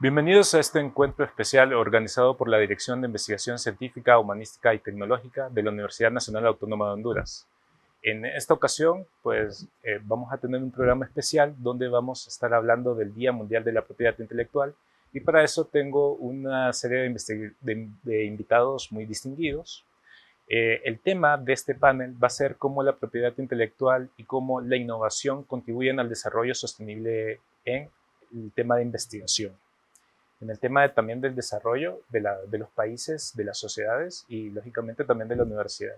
Bienvenidos a este encuentro especial organizado por la Dirección de Investigación Científica, Humanística y Tecnológica de la Universidad Nacional Autónoma de Honduras. En esta ocasión, vamos a tener un programa especial donde vamos a estar hablando del Día Mundial de la Propiedad Intelectual y para eso tengo una serie de invitados muy distinguidos. El tema de este panel va a ser cómo la propiedad intelectual y cómo la innovación contribuyen al desarrollo sostenible en el tema de investigación, en el tema también del desarrollo de los países, de las sociedades y lógicamente también de la universidad.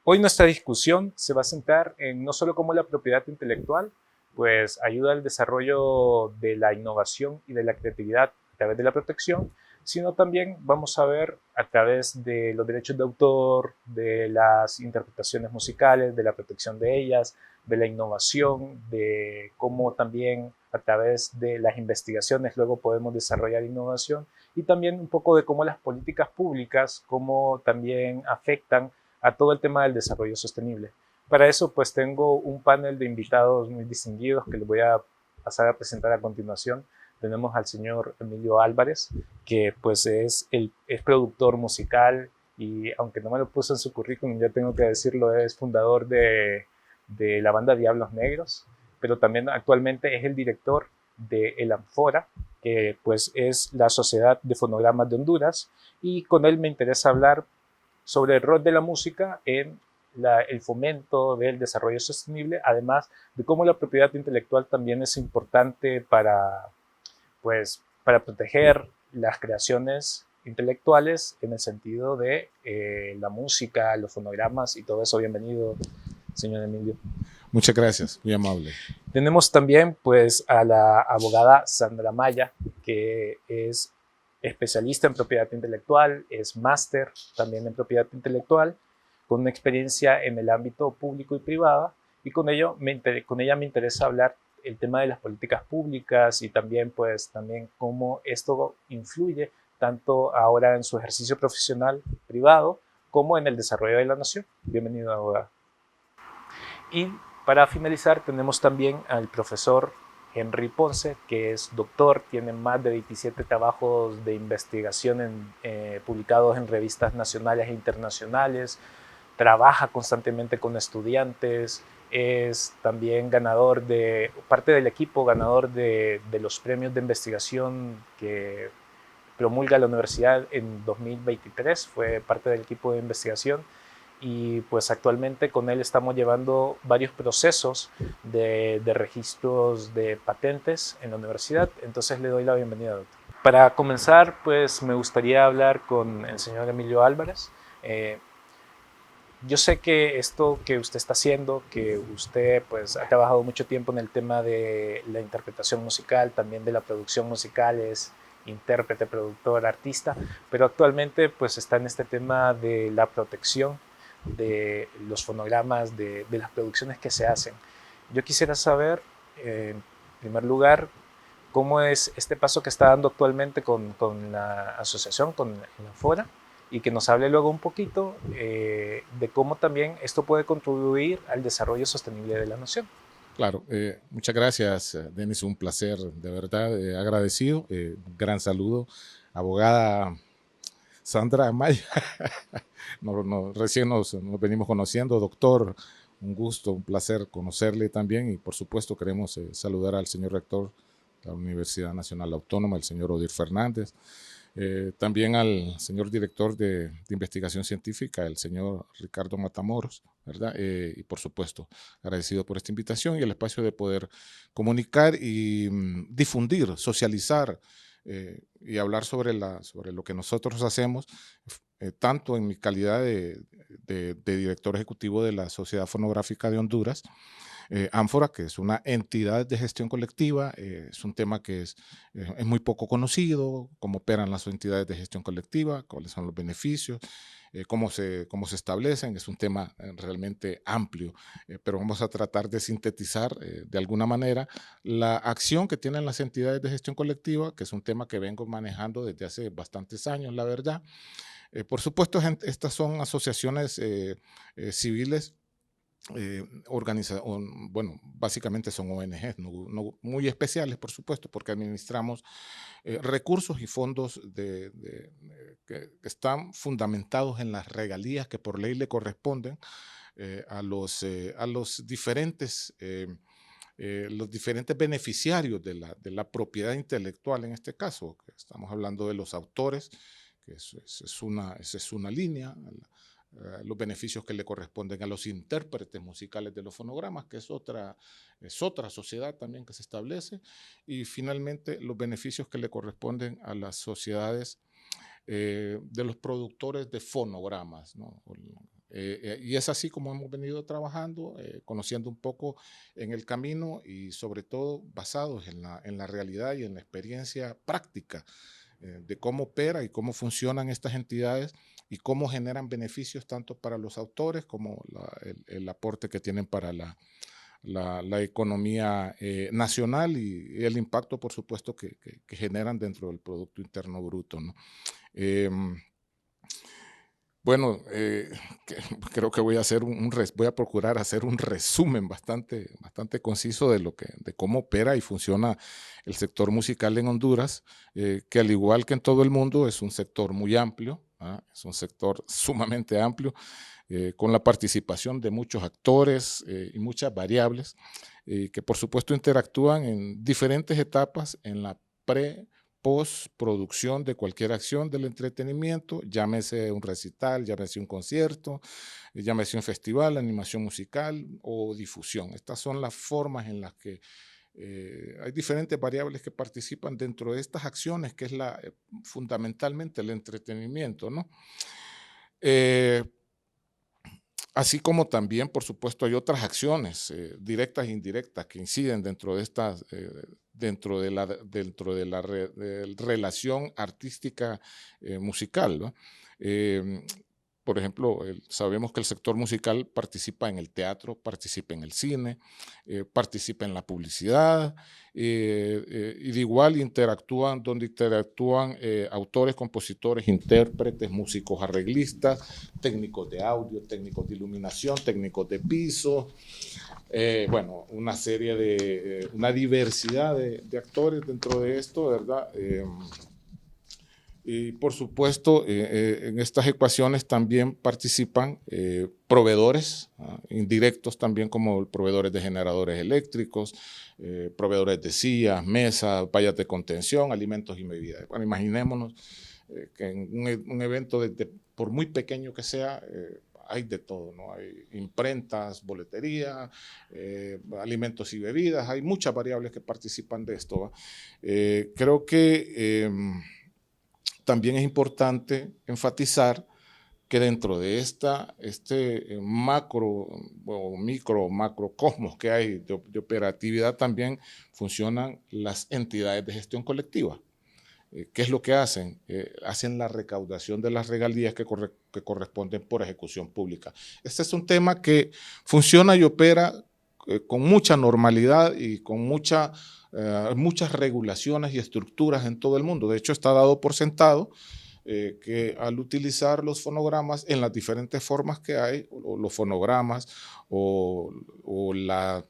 Hoy nuestra discusión se va a centrar en no solo cómo la propiedad intelectual pues ayuda al desarrollo de la innovación y de la creatividad a través de la protección, sino también vamos a ver a través de los derechos de autor, de las interpretaciones musicales, de la protección de ellas, de la innovación, de cómo también a través de las investigaciones luego podemos desarrollar innovación y también un poco de cómo las políticas públicas, cómo también afectan a todo el tema del desarrollo sostenible. Para eso pues tengo un panel de invitados muy distinguidos que les voy a pasar a presentar a continuación. Tenemos al señor Emilio Álvarez, que pues es productor musical y aunque no me lo puso en su currículum, ya tengo que decirlo, es fundador de la banda Diablos Negros, pero también actualmente es el director de El Amfora, que pues es la Sociedad de Fonogramas de Honduras, y con él me interesa hablar sobre el rol de la música en el fomento del desarrollo sostenible, además de cómo la propiedad intelectual también es importante para proteger las creaciones intelectuales en el sentido de la música, los fonogramas y todo eso. Bienvenido, señor Emilio. Muchas gracias, muy amable. Tenemos también pues a la abogada Sandra Maya, que es especialista en propiedad intelectual, es máster también en propiedad intelectual, con una experiencia en el ámbito público y privado, y con ella me interesa hablar el tema de las políticas públicas y también cómo esto influye tanto ahora en su ejercicio profesional privado como en el desarrollo de la nación. Bienvenido, abogada. Y para finalizar tenemos también al profesor Henry Ponce, que es doctor, tiene más de 27 trabajos de investigación publicados en revistas nacionales e internacionales, trabaja constantemente con estudiantes, es también parte del equipo ganador de los premios de investigación que promulga la universidad en 2023, fue parte del equipo de investigación y pues actualmente con él estamos llevando varios procesos de registros de patentes en la universidad, entonces le doy la bienvenida, doctor. Para comenzar, pues me gustaría hablar con el señor Emilio Álvarez. Yo sé que esto que usted está haciendo, que usted pues ha trabajado mucho tiempo en el tema de la interpretación musical, también de la producción musical, es intérprete, productor, artista, pero actualmente pues está en este tema de la protección de los fonogramas, de las producciones que se hacen. Yo quisiera saber, en primer lugar, cómo es este paso que está dando actualmente con la asociación, con la FORA, y que nos hable luego un poquito de cómo también esto puede contribuir al desarrollo sostenible de la nación. Claro, muchas gracias, Denis, un placer, de verdad, agradecido. Gran saludo, abogada Sandra Maya. Recién nos venimos conociendo, doctor, un gusto, un placer conocerle también y por supuesto queremos saludar al señor rector de la Universidad Nacional Autónoma, el señor Odir Fernández. También al señor director de investigación científica, el señor Ricardo Matamoros, ¿verdad? Y por supuesto, agradecido por esta invitación y el espacio de poder comunicar y difundir, socializar y hablar sobre lo que nosotros hacemos, tanto en mi calidad de director ejecutivo de la Sociedad Fonográfica de Honduras, Ánfora, que es una entidad de gestión colectiva, es un tema que es muy poco conocido, cómo operan las entidades de gestión colectiva, cuáles son los beneficios, cómo se establecen, es un tema realmente amplio, pero vamos a tratar de sintetizar de alguna manera la acción que tienen las entidades de gestión colectiva, que es un tema que vengo manejando desde hace bastantes años, la verdad. Por supuesto, estas son asociaciones civiles bueno, básicamente son ONGs, no muy especiales, por supuesto, porque administramos recursos y fondos que están fundamentados en las regalías que por ley le corresponden a los diferentes beneficiarios de la propiedad intelectual en este caso, que estamos hablando de los autores, que esa es una línea, los beneficios que le corresponden a los intérpretes musicales de los fonogramas, que es otra sociedad también que se establece, y finalmente los beneficios que le corresponden a las sociedades de los productores de fonogramas, ¿no? Y es así como hemos venido trabajando, conociendo un poco en el camino y sobre todo basados en la realidad y en la experiencia práctica de cómo opera y cómo funcionan estas entidades y cómo generan beneficios tanto para los autores como el aporte que tienen para la economía nacional y el impacto, por supuesto, que generan dentro del Producto Interno Bruto, ¿no? Em, bueno, creo que voy a procurar hacer un resumen bastante conciso de cómo opera y funciona el sector musical en Honduras, que al igual que en todo el mundo es un sector muy amplio, ¿ah? Es un sector sumamente amplio, con la participación de muchos actores y muchas variables, que por supuesto interactúan en diferentes etapas en la pre postproducción de cualquier acción del entretenimiento, llámese un recital, llámese un concierto, llámese un festival, animación musical o difusión. Estas son las formas en las que hay diferentes variables que participan dentro de estas acciones, que es fundamentalmente el entretenimiento, ¿no? Eh, Así como también, por supuesto, hay otras acciones directas e indirectas que inciden dentro de la relación artística musical, ¿no? Em, por ejemplo, sabemos que el sector musical participa en el teatro, participa en el cine, participa en la publicidad, y de igual donde interactúan autores, compositores, intérpretes, músicos arreglistas, técnicos de audio, técnicos de iluminación, técnicos de piso, bueno, una diversidad de actores dentro de esto, ¿verdad? Y por supuesto, en estas ecuaciones también participan proveedores indirectos también, como proveedores de generadores eléctricos, proveedores de sillas, mesas, vallas de contención, alimentos y bebidas. Bueno, imaginémonos que en un evento, por muy pequeño que sea, hay de todo, ¿no? Hay imprentas, boletería, alimentos y bebidas, hay muchas variables que participan de esto, ¿va? Creo que también es importante enfatizar que dentro de este macro o macrocosmos que hay de operatividad también funcionan las entidades de gestión colectiva. ¿Qué es lo que hacen? Hacen la recaudación de las regalías que corresponden por ejecución pública. Este es un tema que funciona y opera con mucha normalidad y con muchas regulaciones y estructuras en todo el mundo. De hecho, está dado por sentado que al utilizar los fonogramas en las diferentes formas que hay, o los fonogramas o la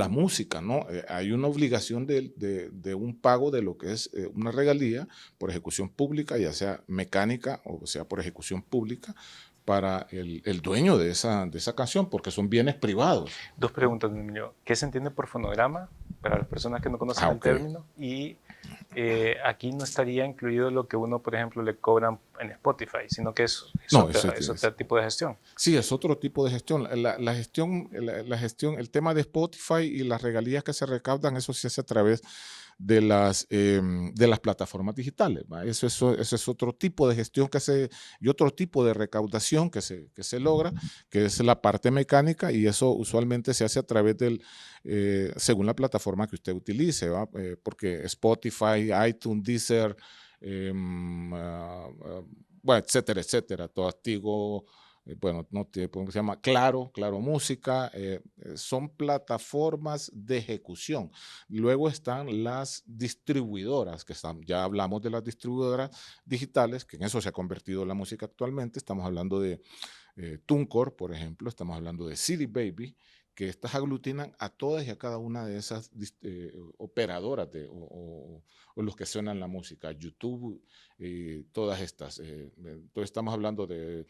música, ¿no? Hay una obligación de un pago de lo que es una regalía por ejecución pública, ya sea mecánica o sea por ejecución pública, para el dueño de esa canción, porque son bienes privados. Dos preguntas, Emilio. ¿Qué se entiende por fonograma para las personas que no conocen el término? Y aquí no estaría incluido lo que uno, por ejemplo, le cobran en Spotify, sino que es otro tipo de gestión. Sí, es otro tipo de gestión. La gestión, el tema de Spotify y las regalías que se recaudan, eso se hace a través de las plataformas digitales, ¿va? Eso es otro tipo de gestión y otro tipo de recaudación que se logra, que es la parte mecánica, y eso usualmente se hace a través según la plataforma que usted utilice, ¿va? Porque Spotify, iTunes, Deezer, bueno, etcétera, Tigo, bueno, no tiene, ¿cómo se llama? Claro Música, son plataformas de ejecución. Luego están las distribuidoras, ya hablamos de las distribuidoras digitales, que en eso se ha convertido la música actualmente. Estamos hablando de TuneCore, por ejemplo, estamos hablando de CD Baby, que estas aglutinan a todas y a cada una de esas operadoras o los que suenan la música, YouTube, todas estas. Entonces estamos hablando de,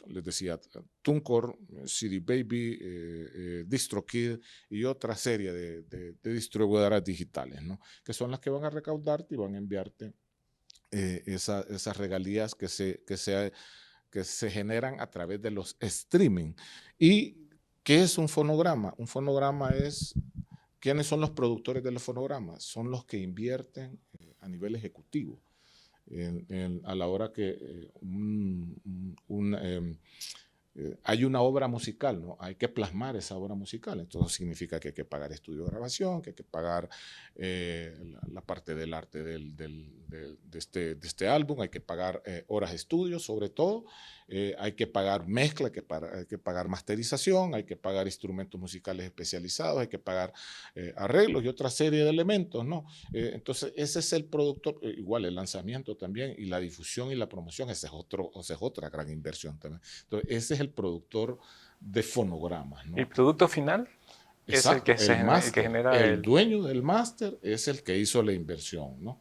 les decía, TuneCore, CD Baby, DistroKid y otra serie de distribuidoras digitales, ¿no? Que son las que van a recaudarte y van a enviarte esas regalías que se generan a través de los streaming. ¿Y qué es un fonograma? Un fonograma es, ¿quiénes son los productores de los fonogramas? Son los que invierten a nivel ejecutivo. A la hora que hay una obra musical, ¿no? Hay que plasmar esa obra musical. Entonces significa que hay que pagar estudio de grabación, que hay que pagar la parte del arte de este álbum, hay que pagar horas de estudio, sobre todo. Hay que pagar mezcla, hay que pagar masterización, hay que pagar instrumentos musicales especializados, hay que pagar arreglos y otra serie de elementos, ¿no? Entonces ese es el productor, igual el lanzamiento también, y la difusión y la promoción, esa es otra gran inversión también. Entonces ese es el productor de fonogramas, ¿no? ¿El producto final? Exacto, Es el que genera el dueño del máster es el que hizo la inversión, ¿no?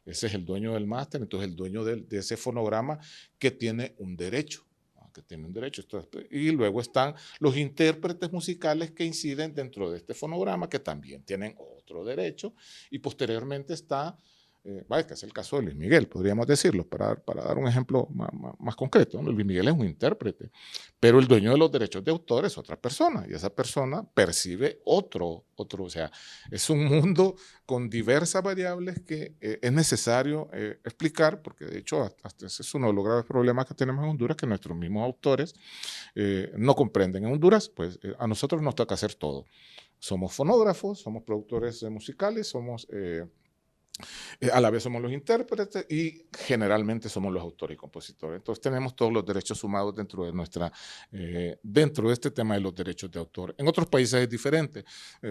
Ese es el dueño del máster, entonces el dueño de ese fonograma que tiene un derecho, ¿no? Que tiene un derecho. Y luego están los intérpretes musicales que inciden dentro de este fonograma, que también tienen otro derecho, y posteriormente está, que es el caso de Luis Miguel, podríamos decirlo, para dar un ejemplo más concreto, ¿no? Luis Miguel es un intérprete, pero el dueño de los derechos de autor es otra persona, y esa persona percibe otro, o sea, es un mundo con diversas variables que es necesario explicar, porque de hecho hasta ese es uno de los graves problemas que tenemos en Honduras, que nuestros mismos autores no comprenden. En Honduras, pues a nosotros nos toca hacer todo. Somos fonógrafos, somos productores musicales, somos... a la vez somos los intérpretes y generalmente somos los autores y compositores. Entonces tenemos todos los derechos sumados dentro de este tema de los derechos de autor. En otros países es diferente.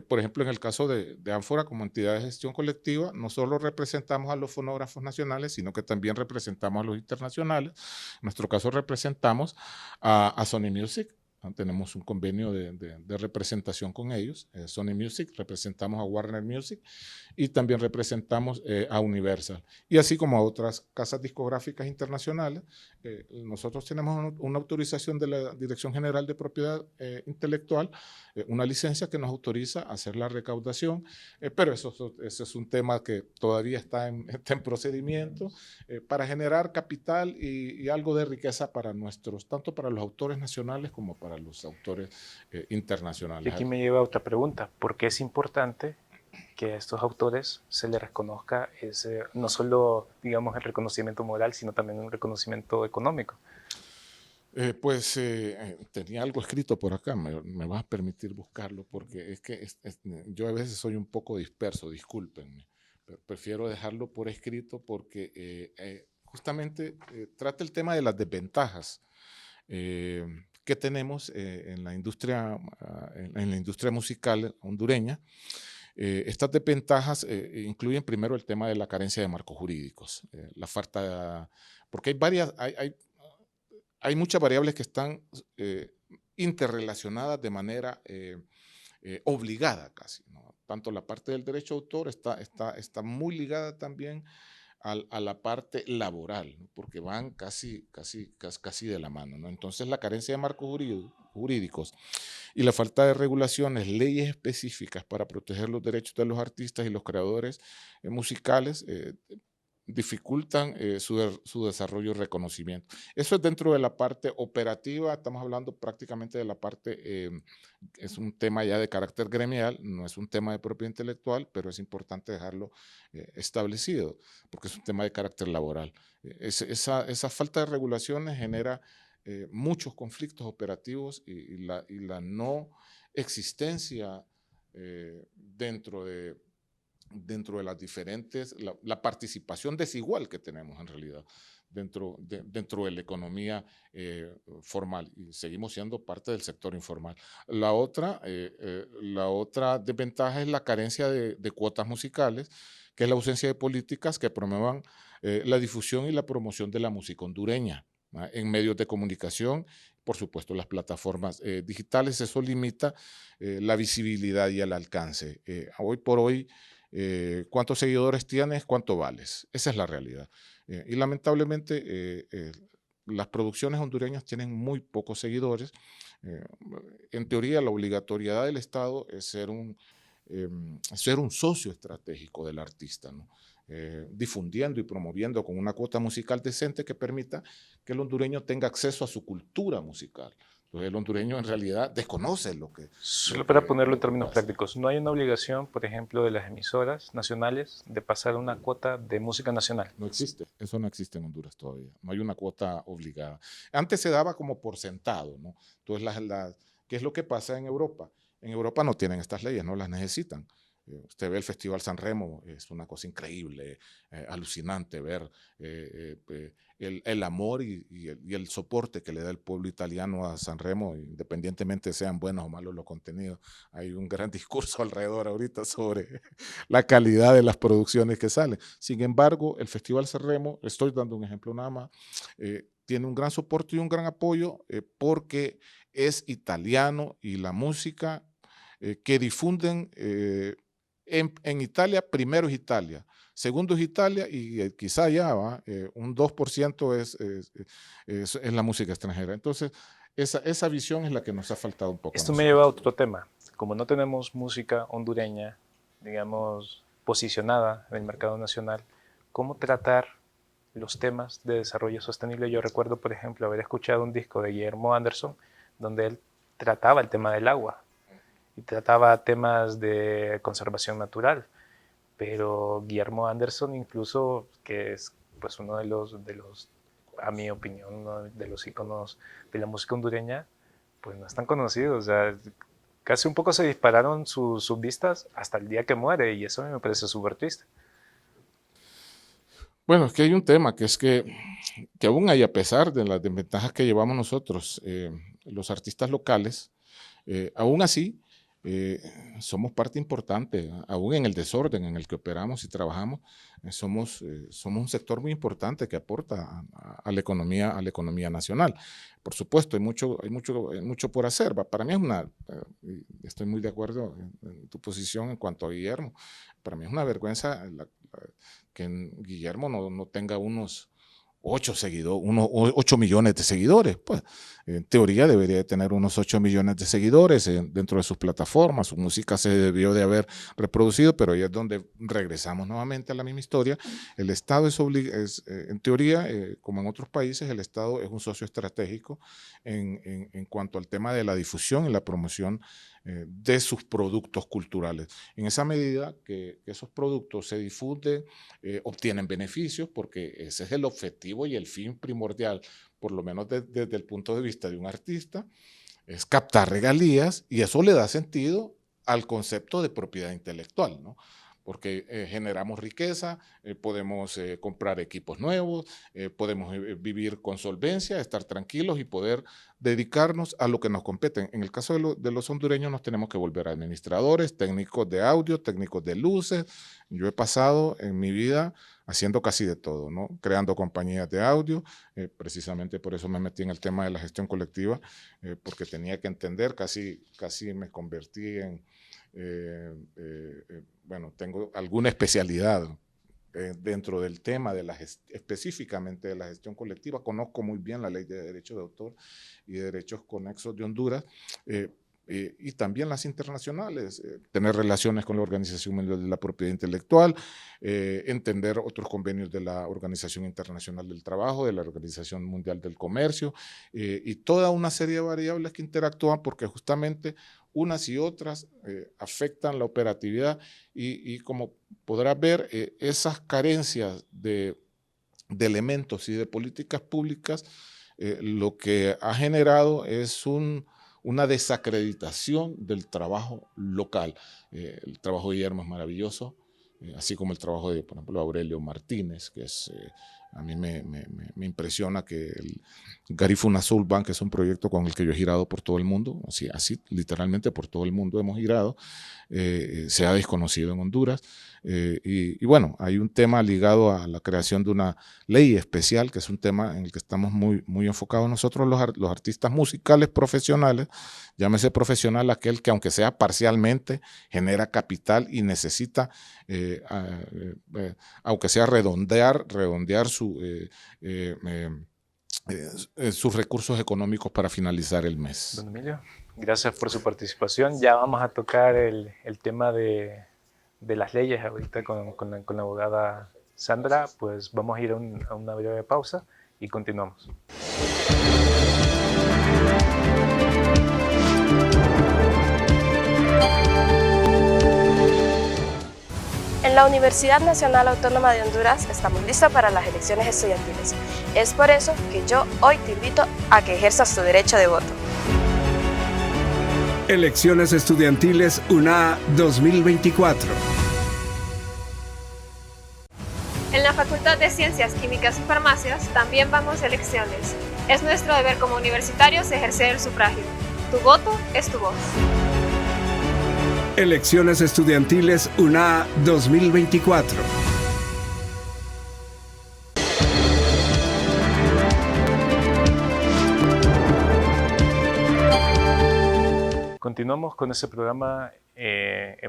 Por ejemplo, en el caso de Ánfora, como entidad de gestión colectiva, no solo representamos a los fonógrafos nacionales, sino que también representamos a los internacionales. En nuestro caso representamos a Sony Music. Tenemos un convenio de representación con ellos, Sony Music, representamos a Warner Music y también representamos a Universal. Y así como a otras casas discográficas internacionales, nosotros tenemos una autorización de la Dirección General de Propiedad Intelectual, una licencia que nos autoriza a hacer la recaudación, pero eso es un tema que todavía está en procedimiento para generar capital y algo de riqueza para tanto para los autores nacionales como para los autores internacionales. Y aquí me lleva a otra pregunta. ¿Por qué es importante que a estos autores se les reconozca no solo, digamos, el reconocimiento moral, sino también un reconocimiento económico? Tenía algo escrito por acá, me vas a permitir buscarlo, porque es que yo a veces soy un poco disperso, discúlpenme. Prefiero dejarlo por escrito porque justamente trata el tema de las desventajas que tenemos en la industria musical hondureña. Estas desventajas incluyen primero el tema de la carencia de marcos jurídicos, la falta, porque hay muchas variables que están interrelacionadas de manera obligada casi, ¿no? Tanto la parte del derecho de autor está muy ligada también a la parte laboral, ¿no? Porque van casi de la mano, ¿no? Entonces la carencia de marcos jurídicos y la falta de regulaciones, leyes específicas para proteger los derechos de los artistas y los creadores musicales dificultan su desarrollo y reconocimiento. Eso es dentro de la parte operativa, estamos hablando prácticamente de la parte, es un tema ya de carácter gremial, no es un tema de propiedad intelectual, pero es importante dejarlo establecido, porque es un tema de carácter laboral. Esa falta de regulaciones genera muchos conflictos operativos y la no existencia dentro de las diferentes, la participación desigual que tenemos en realidad dentro de la economía formal, y seguimos siendo parte del sector informal. La otra desventaja es la carencia de cuotas musicales, que es la ausencia de políticas que promuevan la difusión y la promoción de la música hondureña, en medios de comunicación, por supuesto las plataformas digitales. Eso limita la visibilidad y el alcance. Hoy por hoy, ¿cuántos seguidores tienes? ¿Cuánto vales? Esa es la realidad. Y lamentablemente las producciones hondureñas tienen muy pocos seguidores. Eh, en teoría, la obligatoriedad del Estado es ser un socio estratégico del artista, ¿no? Difundiendo y promoviendo con una cuota musical decente que permita que el hondureño tenga acceso a su cultura musical. Entonces el hondureño en realidad desconoce Solo para ponerlo en lo que términos pasa. prácticos, no hay una obligación, por ejemplo, de las emisoras nacionales de pasar una cuota de música nacional. No existe, eso no existe en Honduras todavía, no hay una cuota obligada. Antes se daba como por sentado, ¿no? Entonces, ¿qué es lo que pasa en Europa? En Europa no tienen estas leyes, no las necesitan. Usted ve el Festival San Remo, es una cosa increíble, alucinante ver el amor y el soporte que le da el pueblo italiano a San Remo, independientemente sean buenos o malos los contenidos. Hay un gran discurso alrededor ahorita sobre la calidad de las producciones que salen. Sin embargo, el Festival San Remo, estoy dando un ejemplo nada más, tiene un gran soporte y un gran apoyo porque es italiano y la música que difunden en Italia, primero es Italia, segundo es Italia y quizá ya va, un 2% es la música extranjera. Entonces, esa visión es la que nos ha faltado un poco a Esto me lleva a nosotros. otro tema. Como no tenemos música hondureña, digamos, posicionada en el mercado nacional, ¿cómo tratar los temas de desarrollo sostenible? Yo recuerdo, por ejemplo, haber escuchado un disco de Guillermo Anderson donde él trataba el tema del agua y trataba temas de conservación natural. Pero Guillermo Anderson, incluso, que es pues uno de los, a mi opinión, uno de los íconos de la música hondureña, pues no es tan conocido. O sea, casi un poco se dispararon sus vistas hasta el día que muere y eso a mí me parece súper triste. Bueno, es que hay un tema que es que aún hay, a pesar de las desventajas que llevamos nosotros, los artistas locales, aún así, eh, somos parte importante, aún en el desorden en el que operamos y trabajamos, somos un sector muy importante que aporta a a la economía nacional. Por supuesto, hay mucho por hacer. Para mí es estoy muy de acuerdo en tu posición en cuanto a Guillermo. Para mí es una vergüenza que Guillermo no tenga unos 8 millones de seguidores. Pues en teoría debería tener unos 8 millones de seguidores dentro de sus plataformas. Su música se debió de haber reproducido, pero ahí es donde regresamos nuevamente a la misma historia. El Estado en teoría, como en otros países, el Estado es un socio estratégico en cuanto al tema de la difusión y la promoción de sus productos culturales. En esa medida que esos productos se difunden, obtienen beneficios, porque ese es el objetivo y el fin primordial, por lo menos desde el punto de vista de un artista, es captar regalías y eso le da sentido al concepto de propiedad intelectual, ¿no? Porque generamos riqueza, podemos comprar equipos nuevos, podemos vivir con solvencia, estar tranquilos y poder dedicarnos a lo que nos compete. En el caso de los hondureños nos tenemos que volver administradores, técnicos de audio, técnicos de luces. Yo he pasado en mi vida haciendo casi de todo, ¿no? Creando compañías de audio, precisamente por eso me metí en el tema de la gestión colectiva, porque tenía que entender, casi me convertí en, bueno, tengo alguna especialidad dentro del tema específicamente de la gestión colectiva. Conozco muy bien la ley de derechos de autor y de derechos conexos de Honduras, y también las internacionales, tener relaciones con la Organización Mundial de la Propiedad Intelectual, entender otros convenios de la Organización Internacional del Trabajo, de la Organización Mundial del Comercio, y toda una serie de variables que interactúan porque justamente unas y otras afectan la operatividad y como podrás ver, esas carencias de elementos y de políticas públicas, lo que ha generado es una desacreditación del trabajo local. El trabajo de Guillermo es maravilloso, así como el trabajo de, por ejemplo, Aurelio Martínez, que es A mí me impresiona que el Garifuna Soul Bank es un proyecto con el que yo he girado por todo el mundo, así literalmente por todo el mundo hemos girado, se ha desconocido en Honduras. Y bueno, hay un tema ligado a la creación de una ley especial, que es un tema en el que estamos muy enfocados nosotros los artistas musicales profesionales, llámese profesional aquel que aunque sea parcialmente genera capital y necesita, aunque sea redondear sus recursos económicos para finalizar el mes. Don Emilio, gracias por su participación. Ya vamos a tocar el tema de las leyes ahorita con la abogada Sandra. Pues vamos a ir a una breve pausa y continuamos. En la Universidad Nacional Autónoma de Honduras estamos listos para las elecciones estudiantiles. Es por eso que yo hoy te invito a que ejerzas tu derecho de voto. Elecciones estudiantiles UNA 2024. En la Facultad de Ciencias Químicas y Farmacias también vamos a elecciones. Es nuestro deber como universitarios ejercer el sufragio. Tu voto es tu voz. Elecciones estudiantiles UNA 2024. Continuamos con este programa,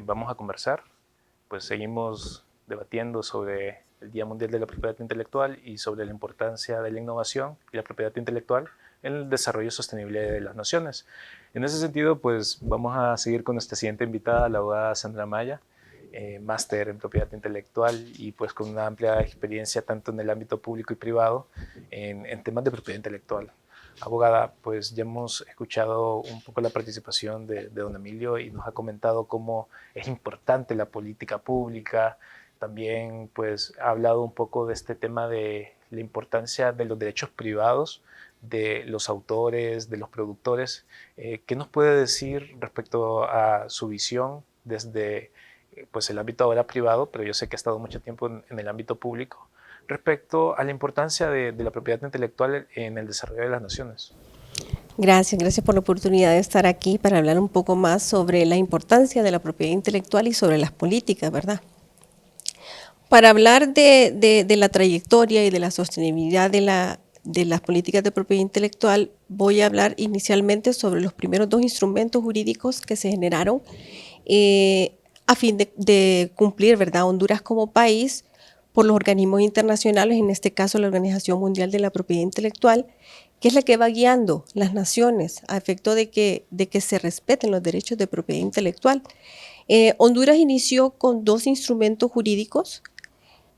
vamos a conversar, pues seguimos debatiendo sobre el Día Mundial de la Propiedad Intelectual y sobre la importancia de la innovación y la propiedad intelectual en el desarrollo sostenible de las naciones. En ese sentido, pues vamos a seguir con nuestra siguiente invitada, la abogada Sandra Maya, máster en propiedad intelectual y pues con una amplia experiencia tanto en el ámbito público y privado en temas de propiedad intelectual. Abogada, pues ya hemos escuchado un poco la participación de don Emilio y nos ha comentado cómo es importante la política pública. También pues ha hablado un poco de este tema de la importancia de los derechos privados, de los autores, de los productores. ¿Qué nos puede decir respecto a su visión desde pues el ámbito ahora privado, pero yo sé que ha estado mucho tiempo en el ámbito público, respecto a la importancia de la propiedad intelectual en el desarrollo de las naciones? Gracias por la oportunidad de estar aquí para hablar un poco más sobre la importancia de la propiedad intelectual y sobre las políticas, ¿verdad? Para hablar de la trayectoria y de la sostenibilidad de las políticas de propiedad intelectual, voy a hablar inicialmente sobre los primeros dos instrumentos jurídicos que se generaron a fin de cumplir, ¿verdad?, Honduras como país por los organismos internacionales, en este caso la Organización Mundial de la Propiedad Intelectual, que es la que va guiando las naciones a efecto de que se respeten los derechos de propiedad intelectual. Honduras inició con dos instrumentos jurídicos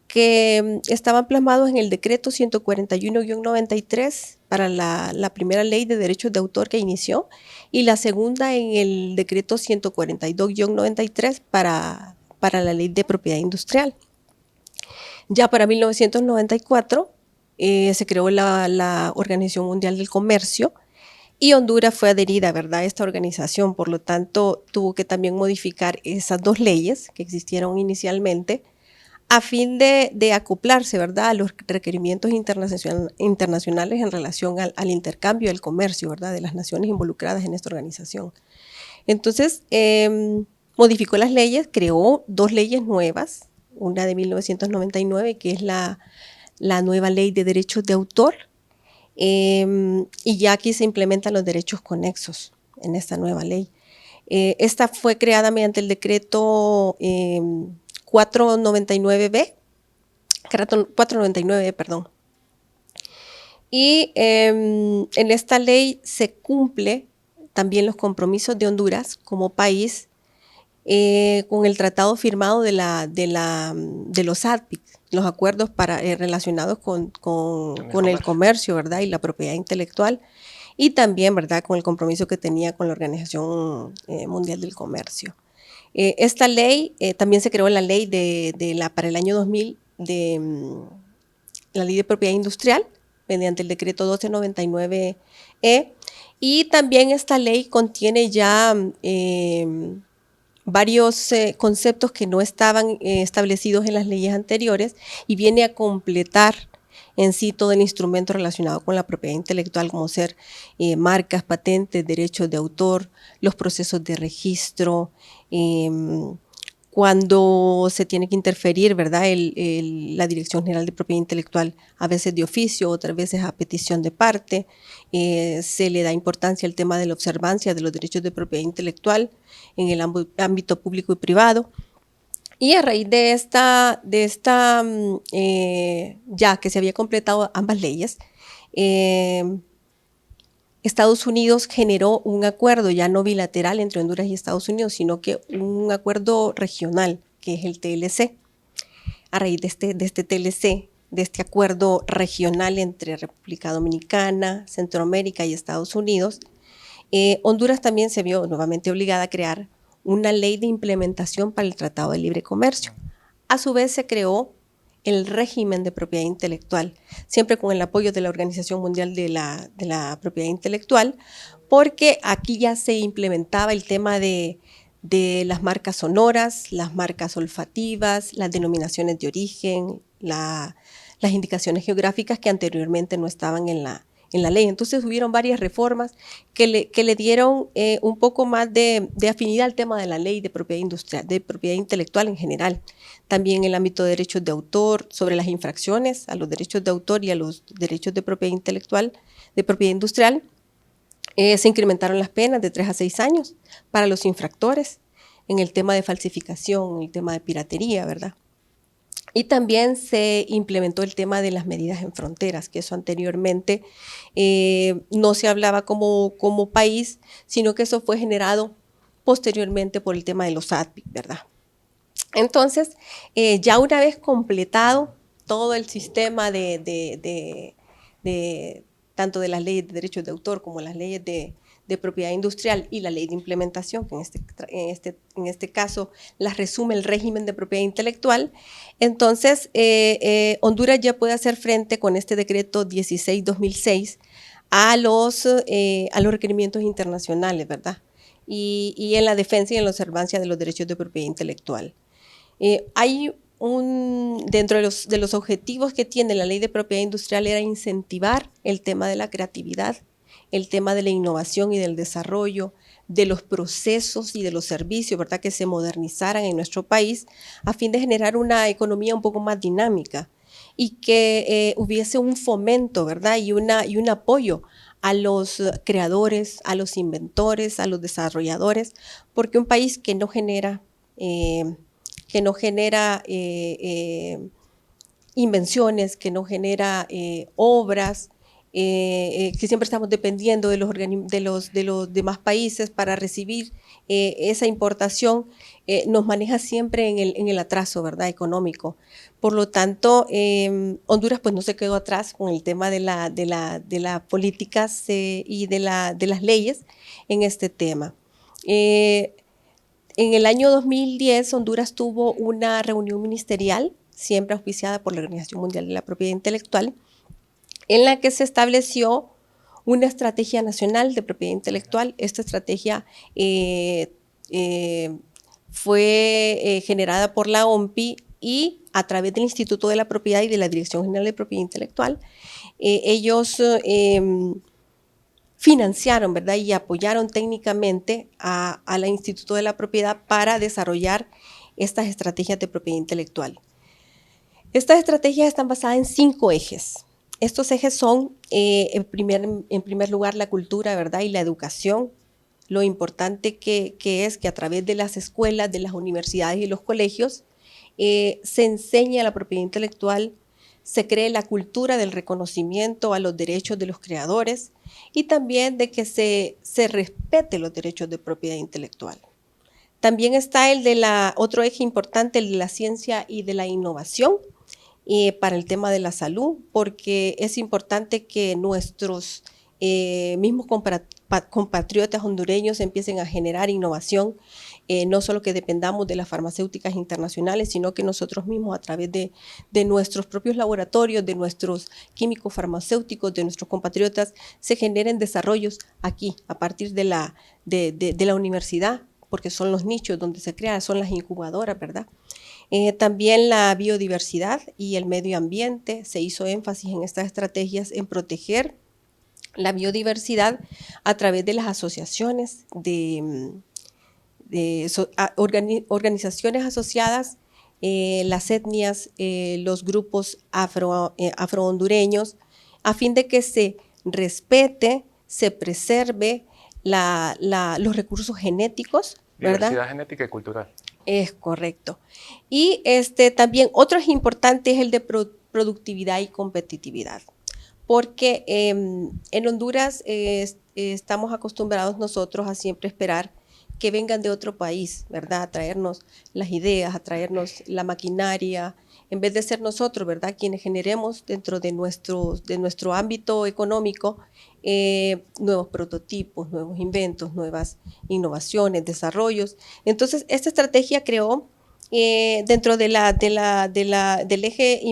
que estaban plasmados en el decreto 141-93 para la primera ley de derechos de autor que inició y la segunda en el decreto 142-93 para la ley de propiedad industrial. Ya para 1994 se creó la Organización Mundial del Comercio y Honduras fue adherida, ¿verdad?, a esta organización. Por lo tanto, tuvo que también modificar esas dos leyes que existieron inicialmente a fin de acoplarse, ¿verdad?, a los requerimientos internacionales en relación al intercambio del comercio, ¿verdad?, de las naciones involucradas en esta organización. Entonces, modificó las leyes, creó dos leyes nuevas, una de 1999, que es la nueva ley de derechos de autor, y ya aquí se implementan los derechos conexos en esta nueva ley. Esta fue creada mediante el decreto 499, perdón. Y en esta ley se cumple también los compromisos de Honduras como país con el tratado firmado de los ADPIC, los acuerdos relacionados con el comercio, ¿verdad?, y la propiedad intelectual, y también, ¿verdad?, con el compromiso que tenía con la Organización Mundial del Comercio. Esta ley también se creó la ley para el año 2000 la ley de propiedad industrial mediante el decreto 1299-E, y también esta ley contiene ya varios conceptos que no estaban establecidos en las leyes anteriores y viene a completar en sí todo el instrumento relacionado con la propiedad intelectual, como ser marcas, patentes, derechos de autor, los procesos de registro, cuando se tiene que interferir, ¿verdad? La Dirección General de Propiedad Intelectual, a veces de oficio, otras veces a petición de parte, se le da importancia al tema de la observancia de los derechos de propiedad intelectual en el ámbito público y privado. Y a raíz de esta ya que se había completado ambas leyes, Estados Unidos generó un acuerdo ya no bilateral entre Honduras y Estados Unidos, sino que un acuerdo regional, que es el TLC. A raíz de este TLC, de este acuerdo regional entre República Dominicana, Centroamérica y Estados Unidos, Honduras también se vio nuevamente obligada a crear una ley de implementación para el Tratado de Libre Comercio. A su vez se creó el régimen de propiedad intelectual, siempre con el apoyo de la Organización Mundial de la Propiedad Intelectual, porque aquí ya se implementaba el tema de las marcas sonoras, las marcas olfativas, las denominaciones de origen, las indicaciones geográficas que anteriormente no estaban en la ley. Entonces hubieron varias reformas que le dieron un poco más de afinidad al tema de la ley de propiedad industrial, de propiedad intelectual en general. También en el ámbito de derechos de autor, sobre las infracciones a los derechos de autor y a los derechos de propiedad intelectual, de propiedad industrial, se incrementaron las penas de 3 a 6 años para los infractores en el tema de falsificación, en el tema de piratería, ¿verdad? Y también se implementó el tema de las medidas en fronteras, que eso anteriormente no se hablaba como país, sino que eso fue generado posteriormente por el tema de los ADPIC, ¿verdad? Entonces, ya una vez completado todo el sistema tanto de las leyes de derechos de autor como las leyes de propiedad industrial y la ley de implementación, que en este caso las resume el régimen de propiedad intelectual, entonces Honduras ya puede hacer frente con este decreto 16-2006 a los requerimientos internacionales, ¿verdad? Y en la defensa y en la observancia de los derechos de propiedad intelectual. Hay dentro de los objetivos que tiene la ley de propiedad industrial era incentivar el tema de la creatividad, el tema de la innovación y del desarrollo, de los procesos y de los servicios, ¿verdad?, que se modernizaran en nuestro país a fin de generar una economía un poco más dinámica y que hubiese un fomento, ¿verdad?, y un apoyo a los creadores, a los inventores, a los desarrolladores, porque un país que no genera invenciones, que no genera obras, que siempre estamos dependiendo de los demás países para recibir esa importación, nos maneja siempre en el atraso, ¿verdad?, económico. Por lo tanto, Honduras pues no se quedó atrás con el tema de las políticas y de las leyes en este tema. En el año 2010, Honduras tuvo una reunión ministerial, siempre auspiciada por la Organización Mundial de la Propiedad Intelectual, en la que se estableció una estrategia nacional de propiedad intelectual. Esta estrategia fue generada por la OMPI y a través del Instituto de la Propiedad y de la Dirección General de Propiedad Intelectual. Ellos financiaron, ¿verdad?, y apoyaron técnicamente al Instituto de la Propiedad para desarrollar estas estrategias de propiedad intelectual. Estas estrategias están basadas en 5 ejes. Estos ejes son, en primer lugar, la cultura, ¿verdad?, y la educación. Lo importante que es que a través de las escuelas, de las universidades y los colegios, se enseña la propiedad intelectual, se cree la cultura del reconocimiento a los derechos de los creadores y también de que se respete los derechos de propiedad intelectual. También está otro eje importante, el de la ciencia y de la innovación, para el tema de la salud, porque es importante que nuestros mismos compatriotas hondureños empiecen a generar innovación, no solo que dependamos de las farmacéuticas internacionales, sino que nosotros mismos a través de nuestros propios laboratorios, de nuestros químicos farmacéuticos, de nuestros compatriotas, se generen desarrollos aquí, a partir de la universidad, porque son los nichos donde se crean, son las incubadoras, ¿verdad? También la biodiversidad y el medio ambiente. Se hizo énfasis en estas estrategias en proteger la biodiversidad a través de las asociaciones organizaciones asociadas, las etnias, los grupos afrohondureños, a fin de que se respete, se preserve los recursos genéticos, ¿verdad? Diversidad genética y cultural. Es correcto. Y también otro importante es el de productividad y competitividad, porque en Honduras estamos acostumbrados nosotros a siempre esperar que vengan de otro país, ¿verdad? A traernos las ideas, a traernos la maquinaria, en vez de ser nosotros, ¿verdad? Quienes generemos dentro de nuestro ámbito económico nuevos prototipos, nuevos inventos, nuevas innovaciones, desarrollos. Entonces, esta estrategia creó dentro del eje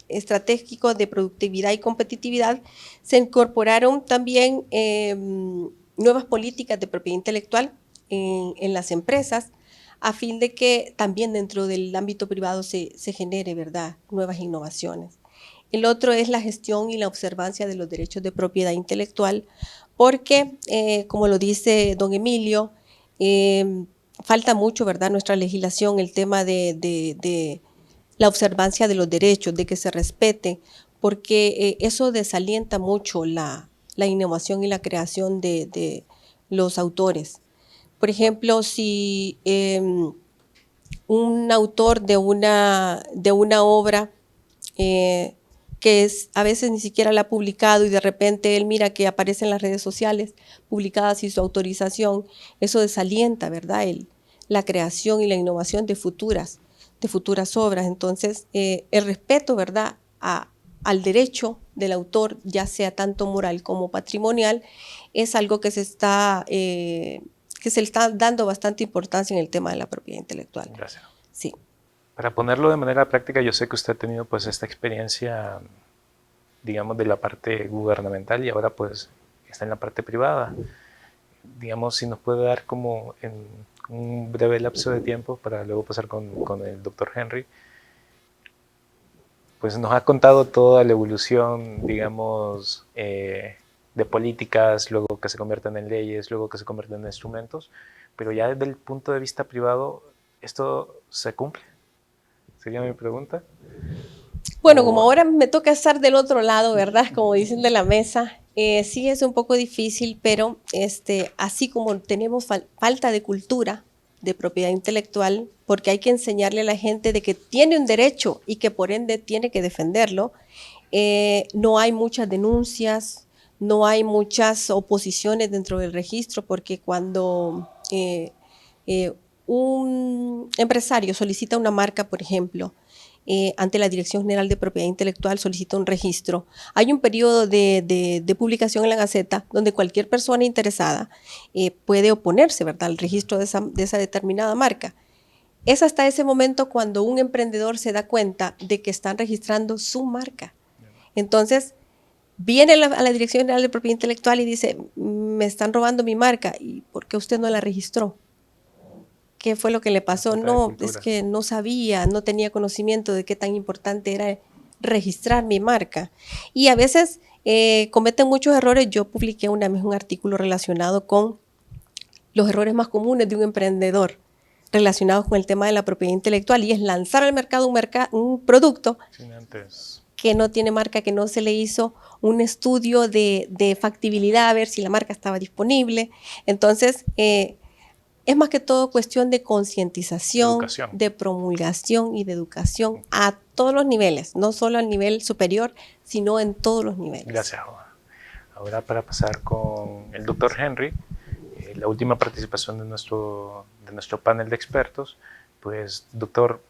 estratégico de productividad y competitividad, se incorporaron también nuevas políticas de propiedad intelectual en las empresas, a fin de que también dentro del ámbito privado se genere, ¿verdad?, nuevas innovaciones. El otro es la gestión y la observancia de los derechos de propiedad intelectual, porque, como lo dice don Emilio, falta mucho, ¿verdad?, nuestra legislación, el tema de la observancia de los derechos, de que se respete, porque eso desalienta mucho la innovación y la creación de los autores. Por ejemplo, si un autor de una obra que a veces ni siquiera la ha publicado y de repente él mira que aparece en las redes sociales publicada sin su autorización, eso desalienta, ¿verdad?, la creación y la innovación de futuras obras. Entonces, el respeto, ¿verdad?, al derecho del autor, ya sea tanto moral como patrimonial, es algo que se le está dando bastante importancia en el tema de la propiedad intelectual. Gracias. Sí. Para ponerlo de manera práctica, yo sé que usted ha tenido pues esta experiencia, digamos, de la parte gubernamental y ahora pues está en la parte privada. Digamos, si nos puede dar como en un breve lapso de tiempo para luego pasar con el doctor Henry, pues nos ha contado toda la evolución, digamos, de políticas, luego que se convierten en leyes, luego que se convierten en instrumentos, pero ya desde el punto de vista privado, ¿esto se cumple? Sería mi pregunta. Bueno, como ahora me toca estar del otro lado, ¿verdad?, como dicen de la mesa, sí es un poco difícil, pero así como tenemos falta de cultura de propiedad intelectual, porque hay que enseñarle a la gente de que tiene un derecho y que por ende tiene que defenderlo, no hay muchas denuncias, no hay muchas oposiciones dentro del registro, porque cuando un empresario solicita una marca, por ejemplo, ante la Dirección General de Propiedad Intelectual solicita un registro. Hay un periodo de publicación en la Gaceta donde cualquier persona interesada puede oponerse, ¿verdad?, al registro de esa determinada marca. Es hasta ese momento cuando un emprendedor se da cuenta de que están registrando su marca. Entonces, viene a la Dirección General de Propiedad Intelectual y dice, me están robando mi marca, ¿y por qué usted no la registró? ¿Qué fue lo que le pasó? No, es que no sabía, no tenía conocimiento de qué tan importante era registrar mi marca. Y a veces cometen muchos errores. Yo publiqué una vez un artículo relacionado con los errores más comunes de un emprendedor relacionados con el tema de la propiedad intelectual, y es lanzar al mercado un producto que no tiene marca, que no se le hizo un estudio de factibilidad a ver si la marca estaba disponible. Entonces, es más que todo cuestión de concientización, de promulgación y de educación a todos los niveles, no solo al nivel superior, sino en todos los niveles. Gracias, Joa. Ahora para pasar con el doctor Henry, la última participación de nuestro panel de expertos, pues doctor,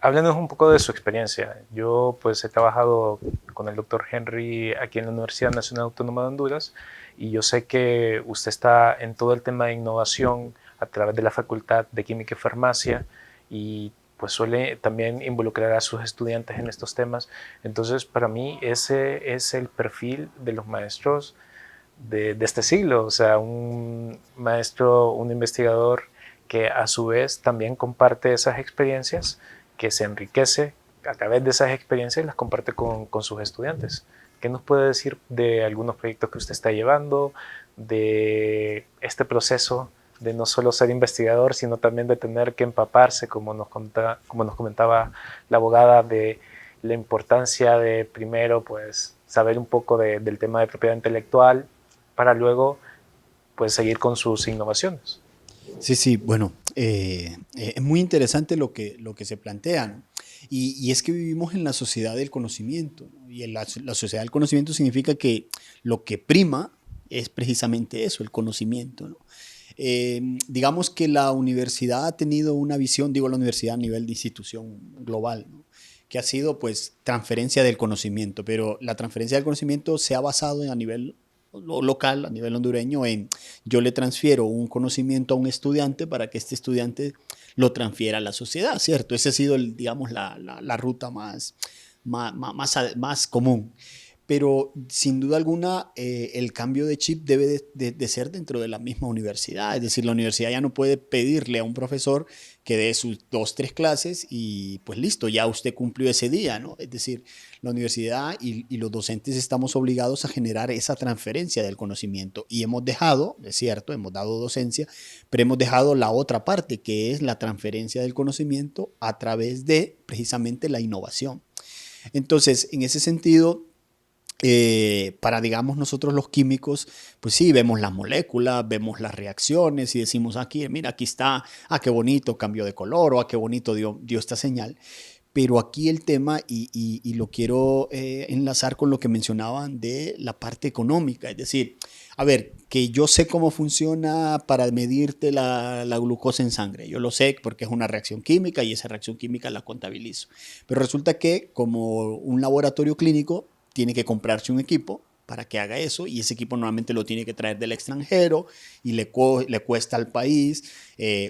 háblenos un poco de su experiencia. Yo pues he trabajado con el doctor Henry aquí en la Universidad Nacional Autónoma de Honduras, y yo sé que usted está en todo el tema de innovación a través de la Facultad de Química y Farmacia, y pues suele también involucrar a sus estudiantes en estos temas. Entonces, para mí ese es el perfil de los maestros de este siglo, o sea, un maestro, un investigador que a su vez también comparte esas experiencias, que se enriquece a través de esas experiencias y las comparte con sus estudiantes. ¿Qué nos puede decir de algunos proyectos que usted está llevando, de este proceso de no solo ser investigador, sino también de tener que empaparse, como nos comentaba la abogada, de la importancia de primero pues, saber un poco del tema de propiedad intelectual para luego pues, seguir con sus innovaciones? Sí, bueno, es muy interesante lo que se plantea, ¿no? Y es que vivimos en la sociedad del conocimiento, ¿no? Y en la sociedad del conocimiento significa que lo que prima es precisamente eso, el conocimiento, ¿no? Digamos que la universidad ha tenido una visión, digo la universidad a nivel de institución global, ¿no? Que ha sido pues transferencia del conocimiento, pero la transferencia del conocimiento se ha basado a nivel local, a nivel hondureño, en yo le transfiero un conocimiento a un estudiante para que este estudiante lo transfiera a la sociedad, ¿cierto? Esa ha sido, digamos, la ruta más común. Pero sin duda alguna el cambio de chip debe de ser dentro de la misma universidad. Es decir, la universidad ya no puede pedirle a un profesor que dé sus 2, 3 clases y pues listo, ya usted cumplió ese día, ¿no? Es decir, la universidad y los docentes estamos obligados a generar esa transferencia del conocimiento y hemos dejado, es cierto, hemos dado docencia, pero hemos dejado la otra parte que es la transferencia del conocimiento a través de precisamente la innovación. Entonces, en ese sentido, para, digamos, nosotros los químicos, pues sí, vemos las moléculas, vemos las reacciones y decimos, aquí, mira, aquí está, qué bonito cambió de color, o qué bonito dio esta señal. Pero aquí el tema, y lo quiero enlazar con lo que mencionaban de la parte económica, es decir, a ver, que yo sé cómo funciona para medirte la glucosa en sangre, yo lo sé porque es una reacción química y esa reacción química la contabilizo. Pero resulta que como un laboratorio clínico, tiene que comprarse un equipo para que haga eso y ese equipo normalmente lo tiene que traer del extranjero y le cuesta al país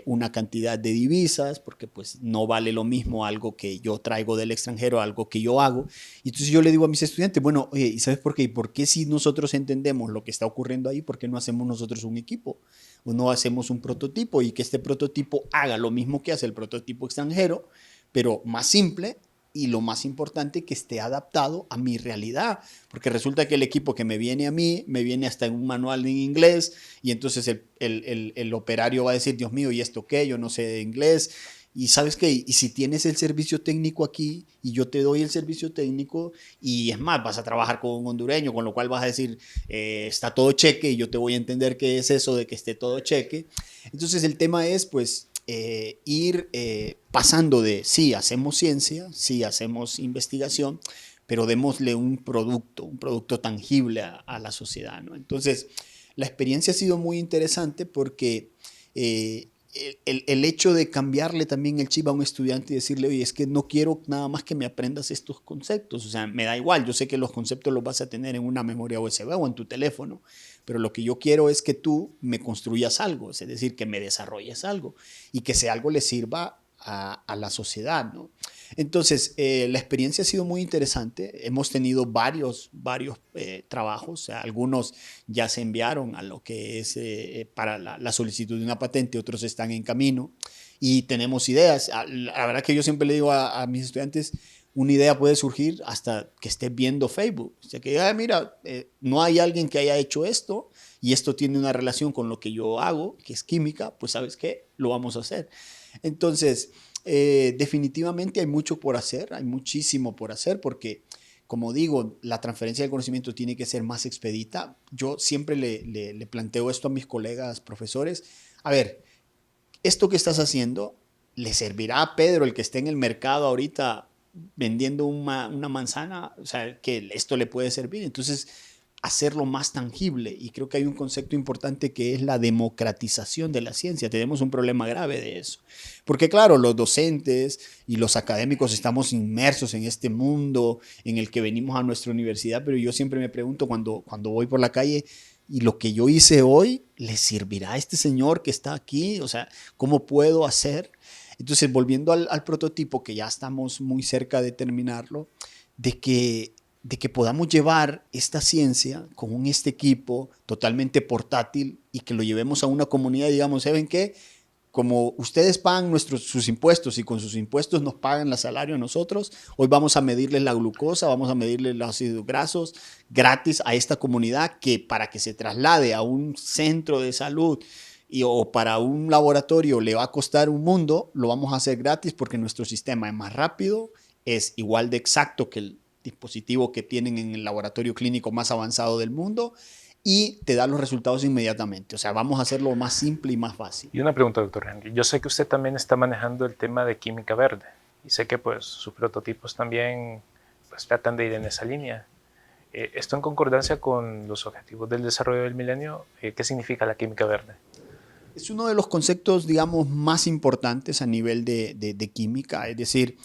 una cantidad de divisas porque pues no vale lo mismo algo que yo traigo del extranjero a algo que yo hago. Y entonces yo le digo a mis estudiantes, bueno, oye, ¿y sabes por qué? ¿Por qué si nosotros entendemos lo que está ocurriendo ahí, por qué no hacemos nosotros un equipo? O no hacemos un prototipo y que este prototipo haga lo mismo que hace el prototipo extranjero, pero más simple. Y lo más importante, que esté adaptado a mi realidad, porque resulta que el equipo que me viene a mí, me viene hasta en un manual en inglés, y entonces el operario va a decir, Dios mío, ¿y esto qué? Yo no sé de inglés. Y ¿sabes qué? Y si tienes el servicio técnico aquí, y yo te doy el servicio técnico, y es más, vas a trabajar con un hondureño, con lo cual vas a decir, está todo cheque, y yo te voy a entender qué es eso de que esté todo cheque. Entonces el tema es, pues, ir pasando de, sí, hacemos ciencia, sí, hacemos investigación, pero démosle un producto tangible a la sociedad, ¿no? Entonces, la experiencia ha sido muy interesante porque el hecho de cambiarle también el chip a un estudiante y decirle, oye, es que no quiero nada más que me aprendas estos conceptos, o sea, me da igual, yo sé que los conceptos los vas a tener en una memoria USB o en tu teléfono, pero lo que yo quiero es que tú me construyas algo, es decir, que me desarrolles algo y que ese algo le sirva a la sociedad, ¿no? Entonces, la experiencia ha sido muy interesante. Hemos tenido varios trabajos. O sea, algunos ya se enviaron a lo que es para la solicitud de una patente, otros están en camino y tenemos ideas. La verdad que yo siempre le digo a mis estudiantes, una idea puede surgir hasta que estés viendo Facebook. O sea, que, mira, no hay alguien que haya hecho esto y esto tiene una relación con lo que yo hago, que es química, pues ¿sabes qué? Lo vamos a hacer. Entonces, definitivamente hay mucho por hacer, hay muchísimo por hacer porque, como digo, la transferencia del conocimiento tiene que ser más expedita. Yo siempre le planteo esto a mis colegas profesores. A ver, esto que estás haciendo le servirá a Pedro, el que esté en el mercado ahorita vendiendo una manzana, o sea, que esto le puede servir. Entonces, hacerlo más tangible. Y creo que hay un concepto importante que es la democratización de la ciencia. Tenemos un problema grave de eso. Porque claro, los docentes y los académicos estamos inmersos en este mundo en el que venimos a nuestra universidad, pero yo siempre me pregunto cuando voy por la calle, ¿y lo que yo hice hoy le servirá a este señor que está aquí? O sea, ¿cómo puedo hacer? Entonces, volviendo al prototipo, que ya estamos muy cerca de terminarlo, de que podamos llevar esta ciencia con este equipo totalmente portátil y que lo llevemos a una comunidad y digamos, ¿saben qué? como ustedes pagan sus impuestos y con sus impuestos nos pagan el salario a nosotros, hoy vamos a medirles la glucosa, vamos a medirles los ácidos grasos gratis a esta comunidad que para que se traslade a un centro de salud o para un laboratorio le va a costar un mundo, lo vamos a hacer gratis porque nuestro sistema es más rápido, es igual de exacto que el dispositivo que tienen en el laboratorio clínico más avanzado del mundo y te da los resultados inmediatamente. O sea, vamos a hacerlo más simple y más fácil. Y una pregunta, doctor Henry. Yo sé que usted también está manejando el tema de química verde y sé que pues, sus prototipos también pues, tratan de ir en esa línea. ¿Esto en concordancia con los objetivos del desarrollo del milenio? ¿Qué significa la química verde? Es uno de los conceptos, digamos, más importantes a nivel de química. Es decir,